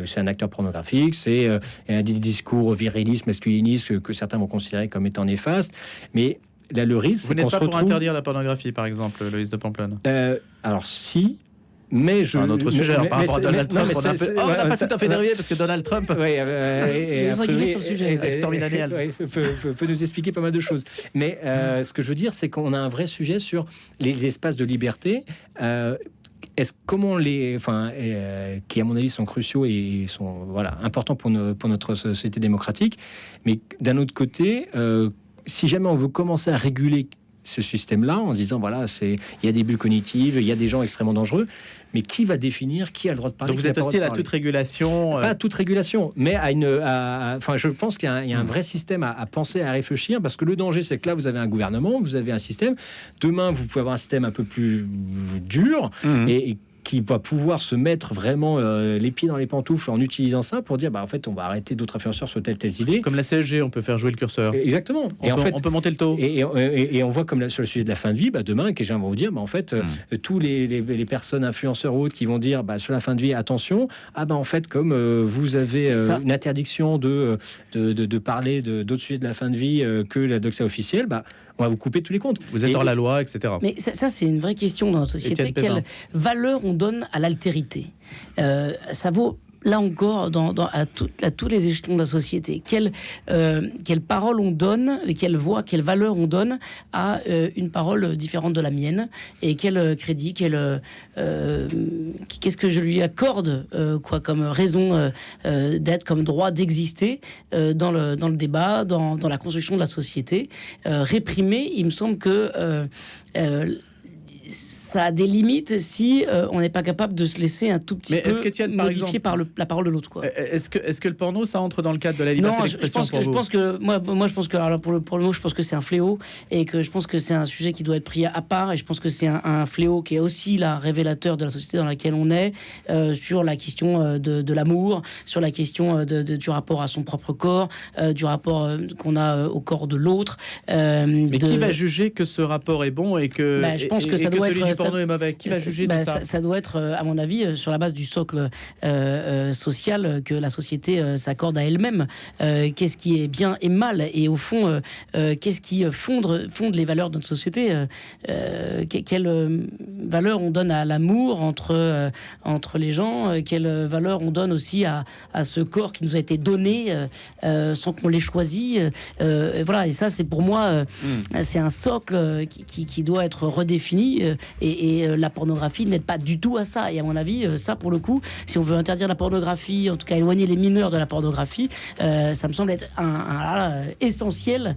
c'est un acteur pornographique, c'est un discours viriliste, masculiniste, que certains vont considérer comme étant néfaste. Mais là, le risque, c'est qu'on se retrouve... Vous n'êtes pas pour interdire la pornographie, par exemple, Loïs de Pamplonne? Alors, si... Mais un autre sujet par rapport à Donald Trump. On n'a pas tout à fait dérivé parce que Donald Trump sur le sujet peut nous expliquer pas mal de choses. Mais ce que je veux dire, c'est qu'on a un vrai sujet sur les espaces de liberté. Comment qui à mon avis sont cruciaux et sont importants pour notre société démocratique. Mais d'un autre côté, si jamais on veut commencer à réguler ce système-là en disant il y a des bulles cognitives, il y a des gens extrêmement dangereux, mais qui va définir qui a le droit de parler? Donc vous êtes hostile à toute régulation? Pas à toute régulation, mais je pense qu'il y a un vrai système à penser, à réfléchir, parce que le danger, c'est que là, vous avez un gouvernement, vous avez un système. Demain, vous pouvez avoir un système un peu plus dur et qui va pouvoir se mettre vraiment les pieds dans les pantoufles en utilisant ça pour dire en fait on va arrêter d'autres influenceurs sur telles idées. Comme la CSG, on peut faire jouer le curseur. Exactement. On peut monter le taux. Et on voit comme sur le sujet de la fin de vie, demain, que les gens vont vous dire, en fait, tous les personnes influenceurs ou autres qui vont dire sur la fin de vie, attention, en fait, comme vous avez une interdiction de parler d'autres sujets de la fin de vie que la doxa officielle, on va vous couper tous les comptes. Vous êtes hors la loi, etc. Mais ça, c'est une vraie question dans notre société. Quelle valeur on donne à l'altérité? Ça vaut... Là encore, à tous les échelons de la société, quelle parole on donne, quelle voix, quelle valeur on donne à une parole différente de la mienne, et quel crédit, qu'est-ce que je lui accorde comme raison d'être, comme droit d'exister dans le débat, dans la construction de la société. Réprimer, il me semble que... ça a des limites si on n'est pas capable de se laisser un tout petit peu modifier par la parole de l'autre. Est-ce que le porno, ça entre dans le cadre de la liberté d'expression? Je pense que alors pour le porno, je pense que c'est un fléau et que je pense que c'est un sujet qui doit être pris à part, et je pense que c'est un fléau qui est aussi révélateur de la société dans laquelle on est, sur la question de l'amour, sur la question du rapport à son propre corps, du rapport qu'on a au corps de l'autre. Mais qui va juger que ce rapport est bon et que... je pense que ça doit celui du porno est mauvais? Qui va juger de ça? Ça doit être, à mon avis, sur la base du socle social que la société s'accorde à elle-même. Qu'est-ce qui est bien et mal? Et au fond, qu'est-ce qui fonde les valeurs de notre société? Quelle valeur on donne à l'amour entre les gens? Quelle valeur on donne aussi à ce corps qui nous a été donné sans qu'on l'ait choisi? Et ça, c'est pour moi, c'est un socle qui doit être redéfini et la pornographie n'aide pas du tout à ça. Et à mon avis, ça pour le coup, si on veut interdire la pornographie, en tout cas éloigner les mineurs de la pornographie, ça me semble être essentiel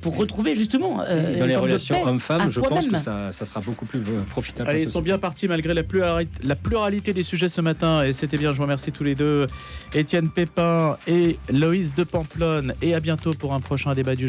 pour retrouver justement dans les relations hommes-femmes, je pense que ça sera beaucoup plus profitable. Allez, ils sont bien partis malgré la pluralité des sujets ce matin, et c'était bien. Je vous remercie tous les deux, Étienne Pépin et Loïs de Pamplonne, et à bientôt pour un prochain débat du jour.